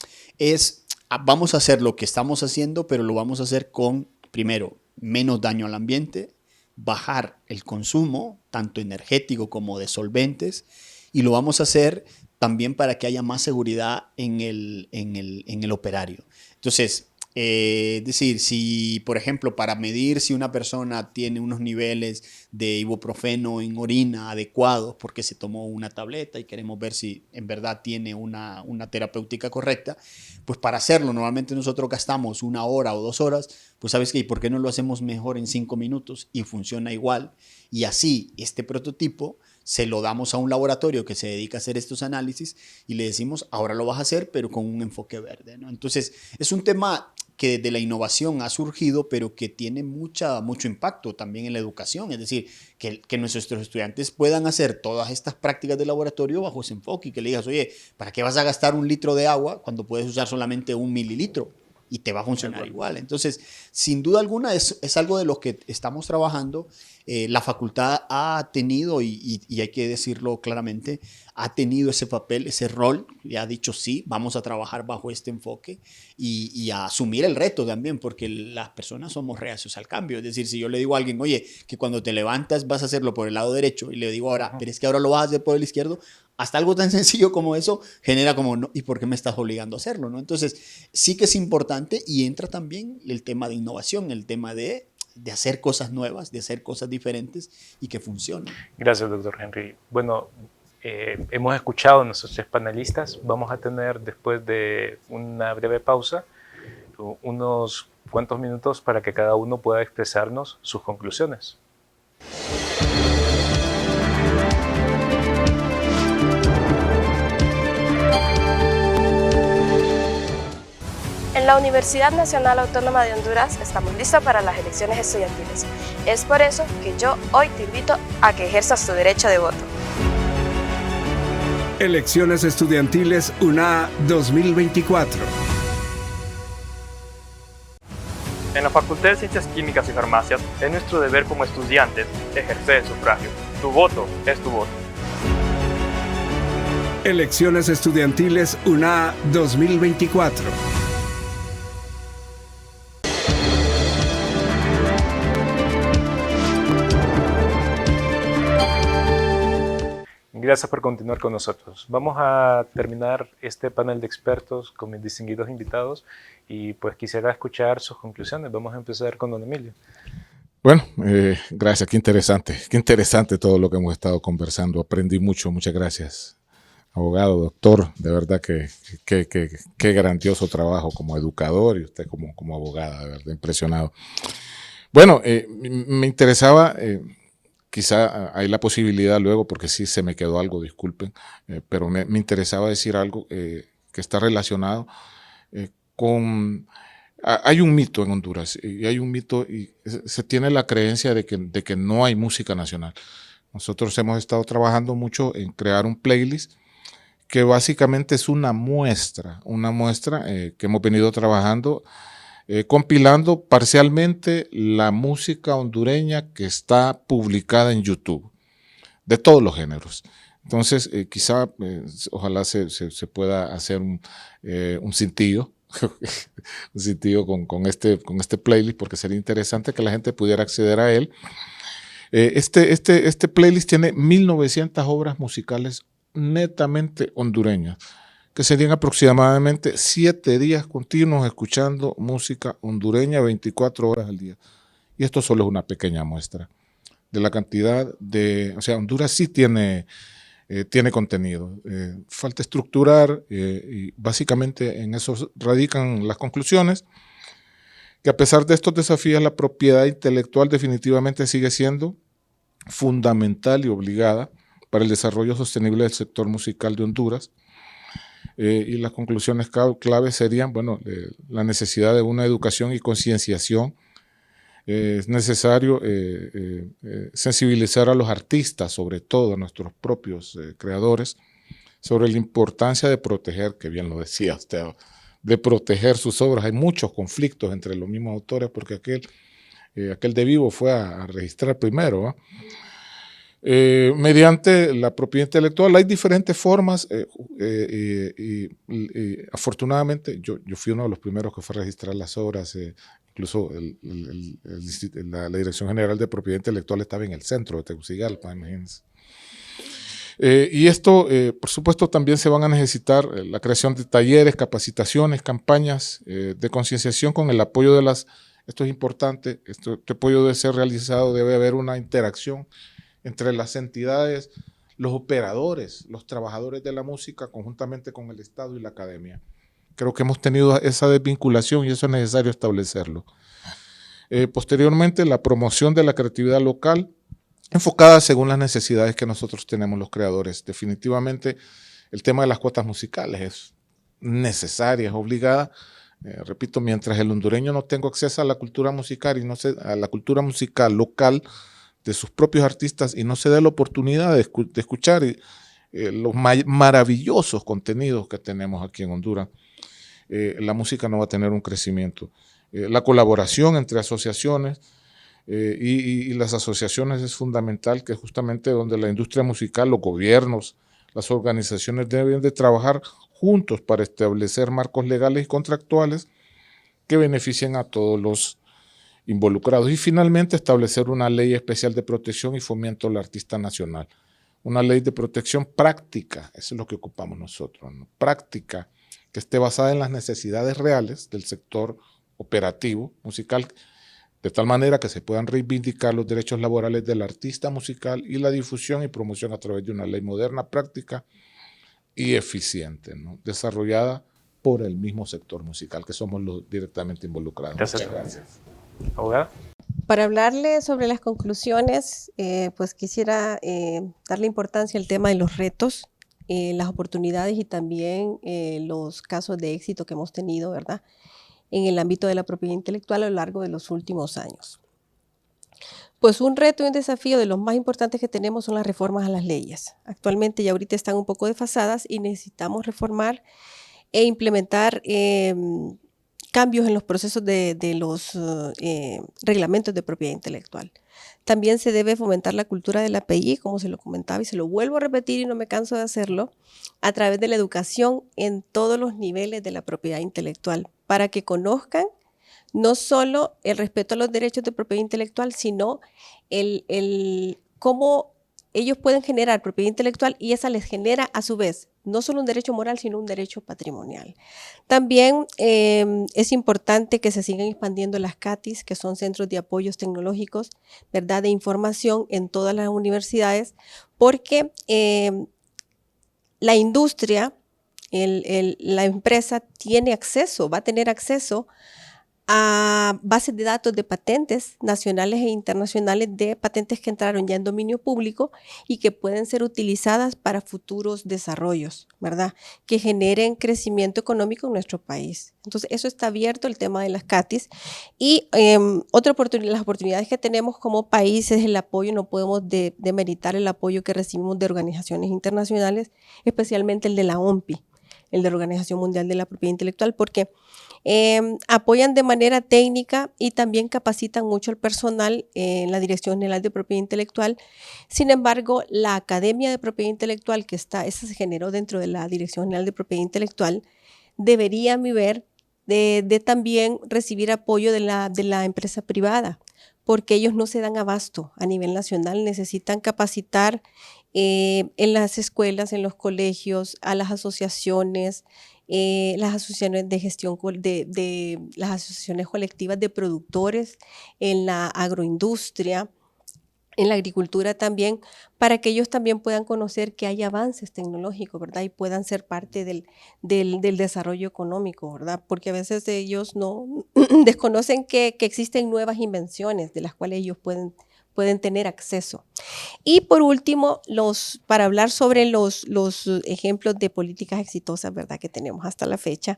vamos a hacer lo que estamos haciendo, pero lo vamos a hacer con, primero, menos daño al ambiente, bajar el consumo, tanto energético como de solventes, y lo vamos a hacer también para que haya más seguridad en el operario. Entonces, es decir, si, por ejemplo, para medir si una persona tiene unos niveles de ibuprofeno en orina adecuados porque se tomó una tableta y queremos ver si en verdad tiene una terapéutica correcta, pues para hacerlo normalmente nosotros gastamos 1 hora o 2 horas, pues sabes que, ¿y por qué no lo hacemos mejor en 5 minutos y funciona igual? Y así este prototipo se lo damos a un laboratorio que se dedica a hacer estos análisis y le decimos, ahora lo vas a hacer, pero con un enfoque verde, ¿no? Entonces, es un tema que desde la innovación ha surgido, pero que tiene mucho impacto también en la educación. Es decir, que nuestros estudiantes puedan hacer todas estas prácticas de laboratorio bajo ese enfoque y que le digas, oye, ¿para qué vas a gastar 1 litro de agua cuando puedes usar solamente 1 mililitro? Y te va a funcionar igual. Entonces, sin duda alguna, es algo de lo que estamos trabajando. La facultad ha tenido, y hay que decirlo claramente, ha tenido ese papel, ese rol, y ha dicho sí, vamos a trabajar bajo este enfoque y a asumir el reto también, porque las personas somos reacios al cambio. Es decir, si yo le digo a alguien, oye, que cuando te levantas vas a hacerlo por el lado derecho, y le digo ahora, pero es que ahora lo vas a hacer por el izquierdo, hasta algo tan sencillo como eso genera como, no, ¿y por qué me estás obligando a hacerlo? ¿No? Entonces, sí que es importante y entra también el tema de innovación, el tema de hacer cosas nuevas, de hacer cosas diferentes y que funcionen. Gracias, doctor Henry. Bueno, hemos escuchado a nuestros 3 panelistas. Vamos a tener, después de una breve pausa, unos cuantos minutos para que cada uno pueda expresarnos sus conclusiones. En la Universidad Nacional Autónoma de Honduras estamos listos para las elecciones estudiantiles. Es por eso que yo hoy te invito a que ejerzas tu derecho de voto. Elecciones estudiantiles UNA 2024. En la Facultad de Ciencias Químicas y Farmacias es nuestro deber como estudiantes ejercer el sufragio. Tu voto es tu voto. Elecciones estudiantiles UNA 2024. Gracias por continuar con nosotros. Vamos a terminar este panel de expertos con mis distinguidos invitados y pues quisiera escuchar sus conclusiones. Vamos a empezar con don Emilio. Bueno, gracias, qué interesante todo lo que hemos estado conversando. Aprendí mucho, muchas gracias. Abogado, doctor, de verdad que grandioso trabajo como educador y usted como abogada, de verdad, impresionado. Bueno, me interesaba... Quizá hay la posibilidad luego, porque sí se me quedó algo, disculpen, pero me interesaba decir algo que está relacionado con... Hay un mito en Honduras, y hay un mito, y se tiene la creencia de que no hay música nacional. Nosotros hemos estado trabajando mucho en crear un playlist que básicamente es una muestra que hemos venido trabajando compilando parcialmente la música hondureña que está publicada en YouTube, de todos los géneros. Entonces, quizá, ojalá se pueda hacer un cintillo, un cintillo con este playlist, porque sería interesante que la gente pudiera acceder a él. Este playlist tiene 1900 obras musicales netamente hondureñas, que serían aproximadamente 7 días continuos escuchando música hondureña 24 horas al día. Y esto solo es una pequeña muestra de la cantidad de... O sea, Honduras sí tiene tiene contenido. Falta estructurar y básicamente en eso radican las conclusiones, que a pesar de estos desafíos la propiedad intelectual definitivamente sigue siendo fundamental y obligada para el desarrollo sostenible del sector musical de Honduras. Y las conclusiones clave serían, bueno, la necesidad de una educación y concienciación. Es necesario sensibilizar a los artistas, sobre todo a nuestros propios creadores, sobre la importancia de proteger, que bien lo decía usted, de proteger sus obras. Hay muchos conflictos entre los mismos autores porque aquel de vivo fue a registrar primero, ¿eh? Mediante la propiedad intelectual hay diferentes formas y afortunadamente yo fui uno de los primeros que fue a registrar las obras, incluso la Dirección General de Propiedad Intelectual estaba en el centro de Tegucigalpa, imagínense. Y esto, por supuesto, también se van a necesitar la creación de talleres, capacitaciones, campañas de concienciación con el apoyo de esto es importante, este apoyo debe ser realizado, debe haber una interacción entre las entidades, los operadores, los trabajadores de la música, conjuntamente con el Estado y la academia. Creo que hemos tenido esa desvinculación y eso es necesario establecerlo. Posteriormente, la promoción de la creatividad local, enfocada según las necesidades que nosotros tenemos los creadores. Definitivamente, el tema de las cuotas musicales es necesaria, es obligada. Repito, mientras el hondureño no tenga acceso a la cultura musical a la cultura musical local, de sus propios artistas y no se dé la oportunidad de escuchar los maravillosos contenidos que tenemos aquí en Honduras, la música no va a tener un crecimiento. La colaboración entre asociaciones y las asociaciones es fundamental, que es justamente donde la industria musical, los gobiernos, las organizaciones deben de trabajar juntos para establecer marcos legales y contractuales que beneficien a todos los involucrados. Y finalmente establecer una ley especial de protección y fomento al artista nacional. Una ley de protección práctica, eso es lo que ocupamos nosotros, ¿no? Práctica, que esté basada en las necesidades reales del sector operativo musical, de tal manera que se puedan reivindicar los derechos laborales del artista musical y la difusión y promoción a través de una ley moderna, práctica y eficiente, ¿no? Desarrollada por el mismo sector musical, que somos los directamente involucrados. Muchas gracias. Abogada. Para hablarle sobre las conclusiones, pues quisiera darle importancia al tema de los retos, las oportunidades y también los casos de éxito que hemos tenido, ¿verdad?, en el ámbito de la propiedad intelectual a lo largo de los últimos años. Pues un reto y un desafío de los más importantes que tenemos son las reformas a las leyes. Actualmente ya ahorita están un poco desfasadas y necesitamos reformar e implementar cambios en los procesos de los reglamentos de propiedad intelectual. También se debe fomentar la cultura del API, como se lo comentaba y se lo vuelvo a repetir y no me canso de hacerlo, a través de la educación en todos los niveles de la propiedad intelectual, para que conozcan no solo el respeto a los derechos de propiedad intelectual, sino cómo ellos pueden generar propiedad intelectual y esa les genera a su vez no solo un derecho moral, sino un derecho patrimonial. También es importante que se sigan expandiendo las CATIs, que son centros de apoyos tecnológicos, ¿verdad?, de información en todas las universidades, porque la industria, la empresa tiene acceso, va a tener acceso a bases de datos de patentes nacionales e internacionales, de patentes que entraron ya en dominio público y que pueden ser utilizadas para futuros desarrollos, ¿verdad?, que generen crecimiento económico en nuestro país. Entonces, eso está abierto, el tema de las CATIs. Y las oportunidades que tenemos como país es el apoyo, no podemos demeritar el apoyo que recibimos de organizaciones internacionales, especialmente el de la OMPI, el de la Organización Mundial de la Propiedad Intelectual, porque apoyan de manera técnica y también capacitan mucho al personal en la Dirección General de Propiedad Intelectual. Sin embargo, la Academia de Propiedad Intelectual, esa se generó dentro de la Dirección General de Propiedad Intelectual, debería, a mi ver, de también recibir apoyo de la empresa privada, porque ellos no se dan abasto a nivel nacional, necesitan capacitar en las escuelas, en los colegios, a las asociaciones de gestión, las asociaciones colectivas de productores en la agroindustria, en la agricultura también, para que ellos también puedan conocer que hay avances tecnológicos, ¿verdad? Y puedan ser parte del desarrollo económico, ¿verdad? Porque a veces ellos no desconocen que existen nuevas invenciones de las cuales ellos pueden tener acceso. Y por último, para hablar sobre los ejemplos de políticas exitosas, ¿verdad?, que tenemos hasta la fecha,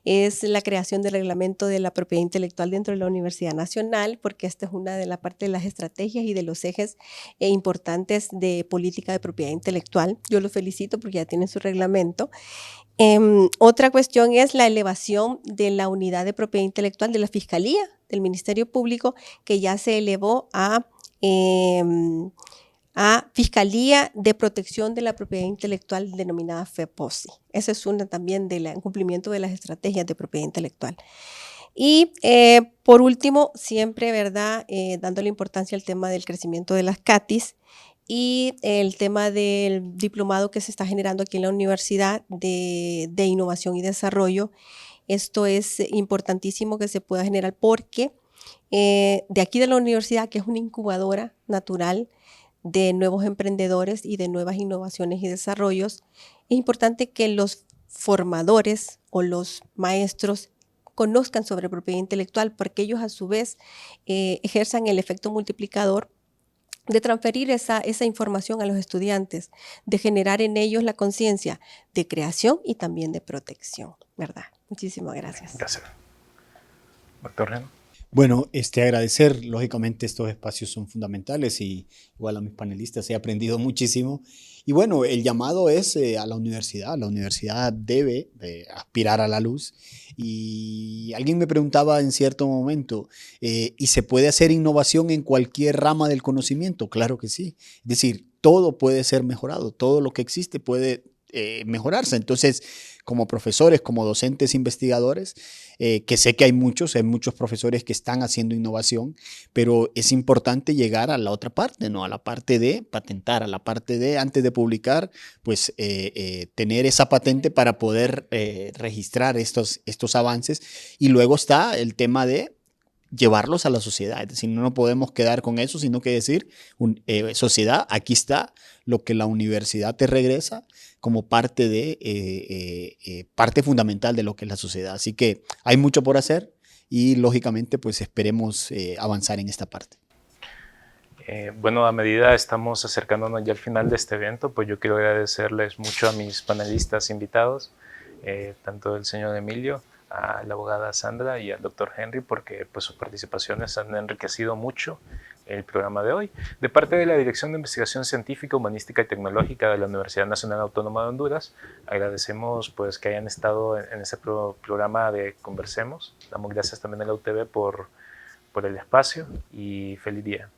es la creación del reglamento de la propiedad intelectual dentro de la Universidad Nacional, porque esta es una de la parte de las estrategias y de los ejes importantes de política de propiedad intelectual. Yo los felicito porque ya tienen su reglamento. Otra cuestión es la elevación de la unidad de propiedad intelectual de la Fiscalía del Ministerio Público, que ya se elevó a Fiscalía de Protección de la Propiedad Intelectual denominada FEPOSI. Esa es una también del cumplimiento de las estrategias de propiedad intelectual. Y por último, siempre, ¿verdad?, dándole importancia al tema del crecimiento de las CATIS y el tema del diplomado que se está generando aquí en la Universidad de Innovación y Desarrollo. Esto es importantísimo que se pueda generar porque de aquí de la universidad, que es una incubadora natural de nuevos emprendedores y de nuevas innovaciones y desarrollos, es importante que los formadores o los maestros conozcan sobre propiedad intelectual, porque ellos a su vez ejerzan el efecto multiplicador de transferir esa información a los estudiantes, de generar en ellos la conciencia de creación y también de protección, ¿verdad? Muchísimas gracias. Gracias. Doctor Reno. Bueno, agradecer, lógicamente estos espacios son fundamentales y igual a mis panelistas he aprendido muchísimo. Y bueno, el llamado es a la universidad debe aspirar a la luz. Y alguien me preguntaba en cierto momento, ¿y se puede hacer innovación en cualquier rama del conocimiento? Claro que sí. Es decir, todo puede ser mejorado, todo lo que existe puede mejorarse. Entonces, como profesores, como docentes, investigadores, que sé que hay muchos profesores que están haciendo innovación, pero es importante llegar a la otra parte, ¿no? A la parte de patentar, a la parte de, antes de publicar, pues tener esa patente para poder registrar estos avances. Y luego está el tema de llevarlos a la sociedad. Es decir, no nos podemos quedar con eso, sino que decir, sociedad, aquí está lo que la universidad te regresa como parte parte fundamental de lo que es la sociedad. Así que hay mucho por hacer y lógicamente pues esperemos avanzar en esta parte. Bueno, a medida estamos acercándonos ya al final de este evento, pues yo quiero agradecerles mucho a mis panelistas invitados, tanto el señor Emilio, a la abogada Sandra y al doctor Henry, porque pues sus participaciones han enriquecido mucho el programa de hoy. De parte de la Dirección de Investigación Científica, Humanística y Tecnológica de la Universidad Nacional Autónoma de Honduras, agradecemos pues que hayan estado en este programa de Conversemos. Damos gracias también a la UTV por el espacio y feliz día.